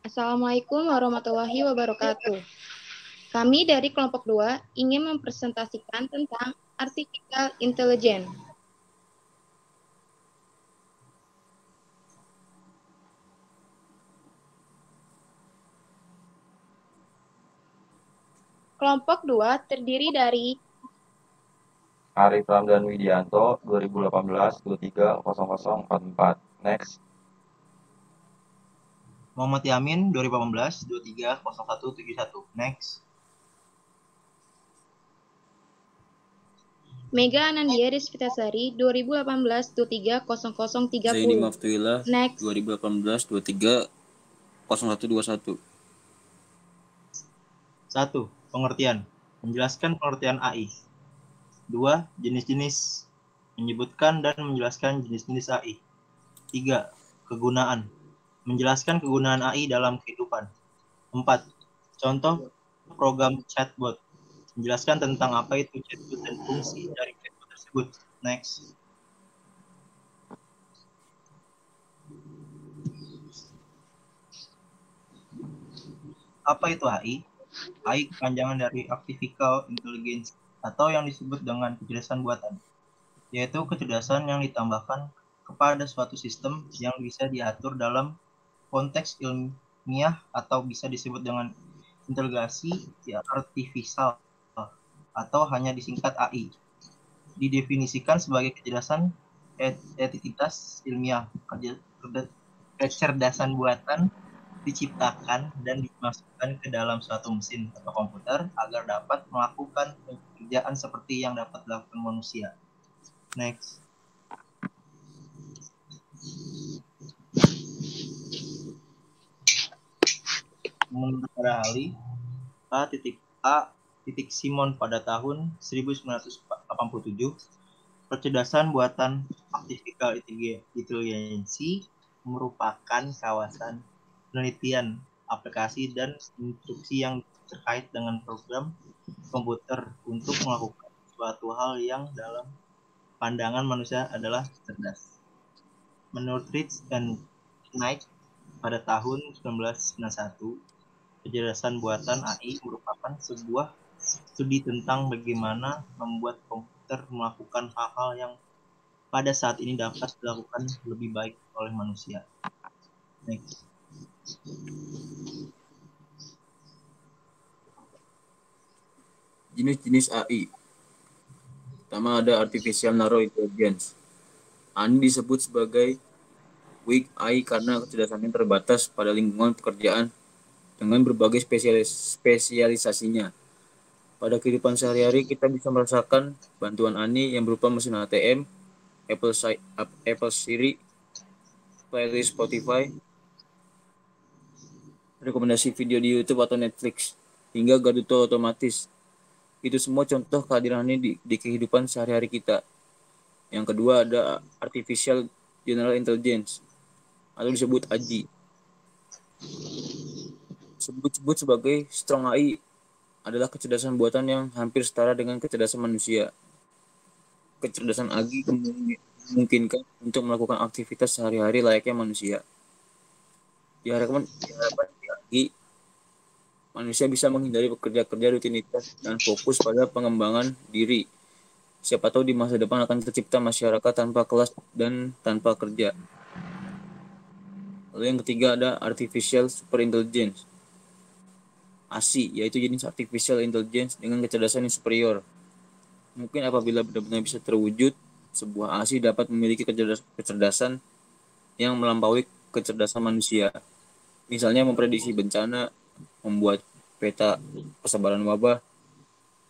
Assalamualaikum warahmatullahi wabarakatuh. Kami dari kelompok 2 ingin mempresentasikan tentang artificial intelligence. Kelompok 2 terdiri dari Arif Ramdan Widianto, 2018-23-0044. Next. Muhammad Yamin, 2018-23-0171. Next. Mega Anandia Rizvitasari, 2018-23-0030. Zaini Maftuillah, Next. 2018-23-0121. 1. Pengertian. Menjelaskan pengertian AI. 2. Jenis-jenis. Menyebutkan dan menjelaskan jenis-jenis AI. 3. Kegunaan. Menjelaskan kegunaan AI dalam kehidupan. 4. Contoh program chatbot. Menjelaskan tentang apa itu chatbot dan fungsi dari chatbot tersebut. Next. Apa itu AI? AI kepanjangan dari Artificial Intelligence atau yang disebut dengan kecerdasan buatan, yaitu kecerdasan yang ditambahkan kepada suatu sistem yang bisa diatur dalam konteks ilmiah atau bisa disebut dengan integrasi artifisial atau hanya disingkat AI. Didefinisikan sebagai kecerdasan entitas ilmiah, kecerdasan buatan diciptakan dan dimasukkan ke dalam suatu mesin atau komputer agar dapat melakukan pekerjaan seperti yang dapat dilakukan manusia. Next. Menurut para ahli, A. Simon pada tahun 1987, kecerdasan buatan artificial intelligence merupakan kawasan penelitian aplikasi dan instruksi yang terkait dengan program komputer untuk melakukan suatu hal yang dalam pandangan manusia adalah cerdas. Menurut Rich and Knight pada tahun 1991, kecerdasan buatan AI merupakan sebuah studi tentang bagaimana membuat komputer melakukan hal-hal yang pada saat ini dapat dilakukan lebih baik oleh manusia. Next. Jenis-jenis AI. Pertama ada Artificial Narrow Intelligence. Ini disebut sebagai weak AI karena kecerdasannya terbatas pada lingkungan pekerjaan dengan berbagai spesialisasinya. Pada kehidupan sehari-hari kita bisa merasakan bantuan AI yang berupa mesin ATM, Apple Siri, playlist Spotify, rekomendasi video di YouTube atau Netflix, hingga gardu tol otomatis. Itu semua contoh kehadirannya di kehidupan sehari-hari kita. Yang kedua ada Artificial General Intelligence atau disebut AGI. Sebut sebagai Strong AI adalah kecerdasan buatan yang hampir setara dengan kecerdasan manusia. Kecerdasan AGI memungkinkan untuk melakukan aktivitas sehari-hari layaknya manusia. Diharapkan di AGI, manusia bisa menghindari pekerja-kerja rutinitas dan fokus pada pengembangan diri. Siapa tahu di masa depan akan tercipta masyarakat tanpa kelas dan tanpa kerja. Lalu yang ketiga ada Artificial Superintelligence. ASI, yaitu jenis Artificial Intelligence dengan kecerdasan yang superior. Mungkin apabila benar-benar bisa terwujud, sebuah ASI dapat memiliki kecerdasan yang melampaui kecerdasan manusia. Misalnya memprediksi bencana, membuat peta persebaran wabah,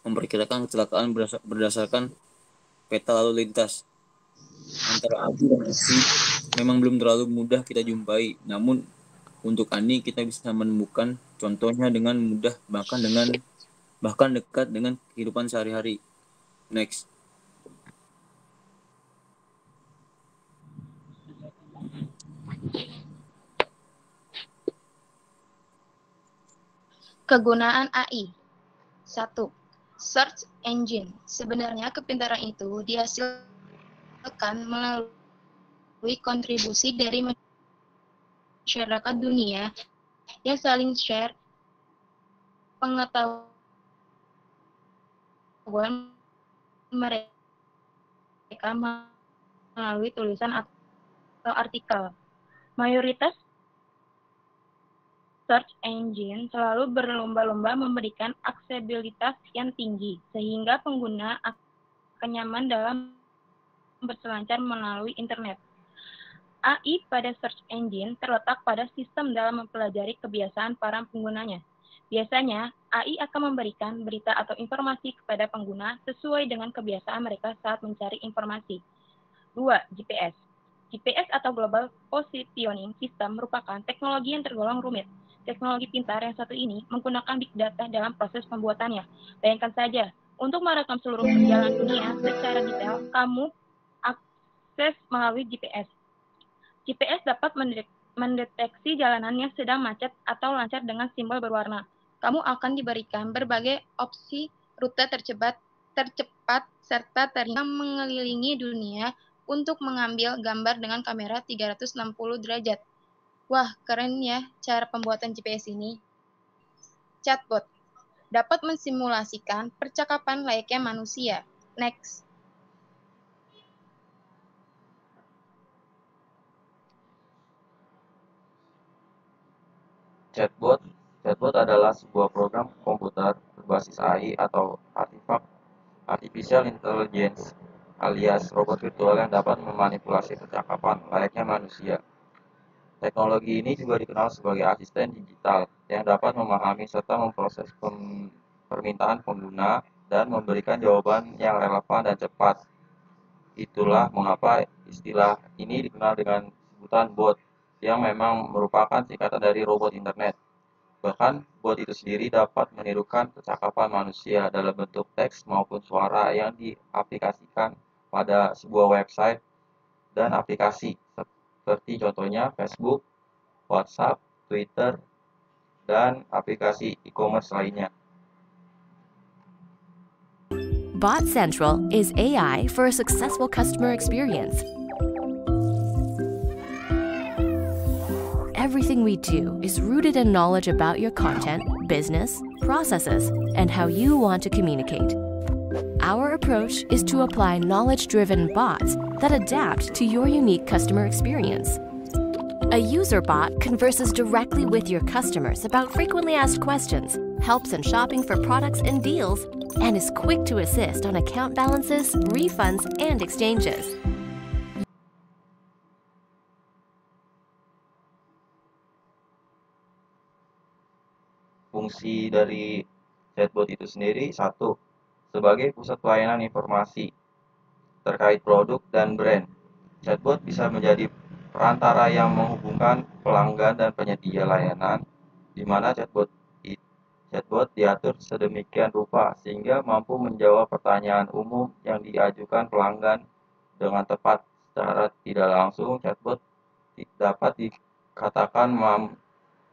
memperkirakan kecelakaan berdasarkan peta lalu lintas. Antara ASI dan ASI memang belum terlalu mudah kita jumpai, namun untuk ANI kita bisa menemukan contohnya dengan mudah bahkan dekat dengan kehidupan sehari-hari. Next. kegunaan AI. 1. Search engine. Sebenarnya kepintaran itu dihasilkan melalui kontribusi dari masyarakat dunia Dia saling share pengetahuan mereka melalui tulisan atau artikel. Mayoritas search engine selalu berlomba-lomba memberikan aksesibilitas yang tinggi, sehingga pengguna akan nyaman dalam berselancar melalui internet. AI pada search engine terletak pada sistem dalam mempelajari kebiasaan para penggunanya. Biasanya, AI akan memberikan berita atau informasi kepada pengguna sesuai dengan kebiasaan mereka saat mencari informasi. 2. GPS. GPS atau Global Positioning System merupakan teknologi yang tergolong rumit. Teknologi pintar yang satu ini menggunakan big data dalam proses pembuatannya. Bayangkan saja, untuk merekam seluruh perjalanan dunia secara detail, kamu akses melalui GPS. GPS dapat mendeteksi jalanan yang sedang macet atau lancar dengan simbol berwarna. Kamu akan diberikan berbagai opsi rute tercepat serta terindah mengelilingi dunia untuk mengambil gambar dengan kamera 360 derajat. Wah, keren ya cara pembuatan GPS ini. Chatbot dapat mensimulasikan percakapan layaknya manusia. Next. Chatbot adalah sebuah program komputer berbasis AI atau Artificial Intelligence alias robot virtual yang dapat memanipulasi percakapan layaknya manusia. Teknologi ini juga dikenal sebagai asisten digital yang dapat memahami serta memproses permintaan pengguna dan memberikan jawaban yang relevan dan cepat. Itulah mengapa istilah ini dikenal dengan sebutan bot, yang memang merupakan singkatan dari robot internet. Bahkan, bot itu sendiri dapat menirukan percakapan manusia dalam bentuk teks maupun suara yang diaplikasikan pada sebuah website dan aplikasi, seperti contohnya Facebook, WhatsApp, Twitter, dan aplikasi e-commerce lainnya. Bot Central is AI for a successful customer experience. Everything we do is rooted in knowledge about your content, business, processes, and how you want to communicate. Our approach is to apply knowledge-driven bots that adapt to your unique customer experience. A user bot converses directly with your customers about frequently asked questions, helps in shopping for products and deals, and is quick to assist on account balances, refunds, and exchanges. Fungsi dari chatbot itu sendiri, 1. Sebagai pusat pelayanan informasi terkait produk dan brand. Chatbot bisa menjadi perantara yang menghubungkan pelanggan dan penyedia layanan, di mana chatbot diatur sedemikian rupa sehingga mampu menjawab pertanyaan umum yang diajukan pelanggan dengan tepat. Secara tidak langsung, chatbot dapat dikatakan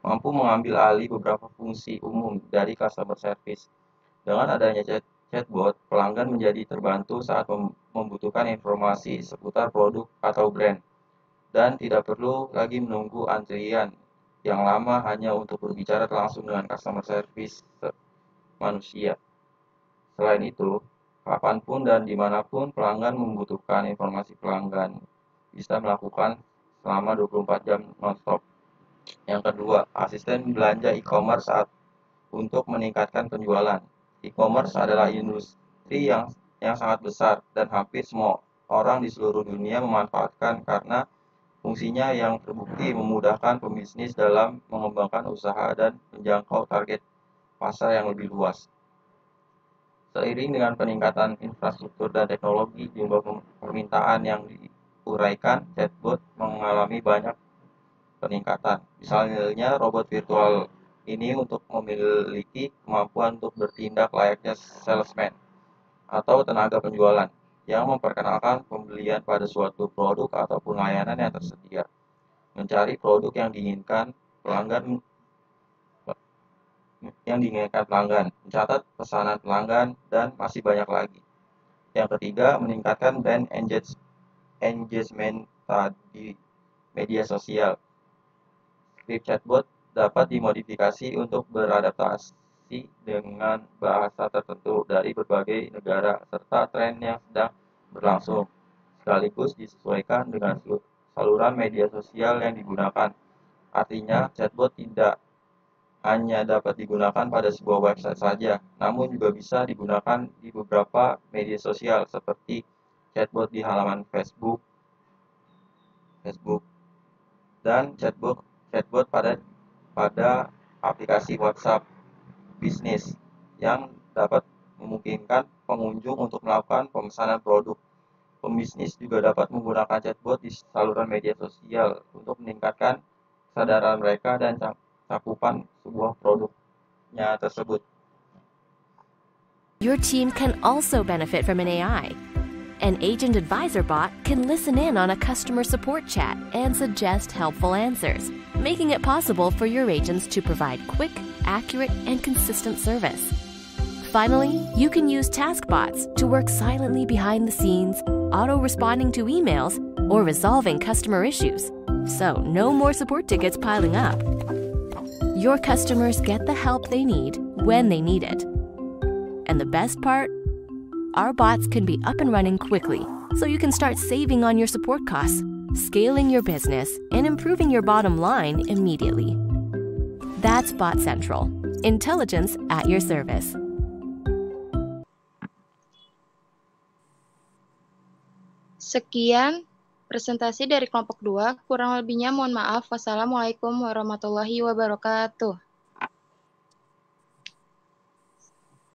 mampu mengambil alih beberapa fungsi umum dari customer service. Dengan adanya chatbot, pelanggan menjadi terbantu saat membutuhkan informasi seputar produk atau brand, dan tidak perlu lagi menunggu antrian yang lama hanya untuk berbicara langsung dengan customer service manusia. Selain itu, kapanpun dan dimanapun pelanggan membutuhkan informasi, pelanggan bisa melakukan selama 24 jam non-stop. Yang kedua, asisten belanja e-commerce untuk meningkatkan penjualan. E-commerce adalah industri yang sangat besar dan hampir semua orang di seluruh dunia memanfaatkan karena fungsinya yang terbukti memudahkan pembisnis dalam mengembangkan usaha dan menjangkau target pasar yang lebih luas. Seiring dengan peningkatan infrastruktur dan teknologi, jumlah permintaan yang diuraikan chatbot mengalami banyak peningkatan. Misalnya, robot virtual ini untuk memiliki kemampuan untuk bertindak layaknya salesman atau tenaga penjualan yang memperkenalkan pembelian pada suatu produk ataupun layanan yang tersedia, mencari produk yang diinginkan pelanggan, mencatat pesanan pelanggan, dan masih banyak lagi. Yang ketiga, meningkatkan brand engagement di media sosial. Script chatbot dapat dimodifikasi untuk beradaptasi dengan bahasa tertentu dari berbagai negara serta tren yang sedang berlangsung, sekaligus disesuaikan dengan saluran media sosial yang digunakan. Artinya, chatbot tidak hanya dapat digunakan pada sebuah website saja, namun juga bisa digunakan di beberapa media sosial seperti chatbot di halaman Facebook, dan chatbot pada aplikasi WhatsApp bisnis yang dapat memungkinkan pengunjung untuk melakukan pemesanan produk. Pembisnis juga dapat menggunakan chatbot di saluran media sosial untuk meningkatkan kesadaran mereka dan cakupan sebuah produknya tersebut. Your team can also benefit from an AI. An agent advisor bot can listen in on a customer support chat and suggest helpful answers, making it possible for your agents to provide quick, accurate, and consistent service. Finally, you can use task bots to work silently behind the scenes, auto-responding to emails, or resolving customer issues. So, no more support tickets piling up. Your customers get the help they need when they need it. And the best part? Our bots can be up and running quickly, so you can start saving on your support costs, scaling your business, and improving your bottom line immediately. That's Bot Central. Intelligence at your service. Sekian presentasi dari kelompok 2. Kurang lebihnya mohon maaf. Wassalamualaikum warahmatullahi wabarakatuh.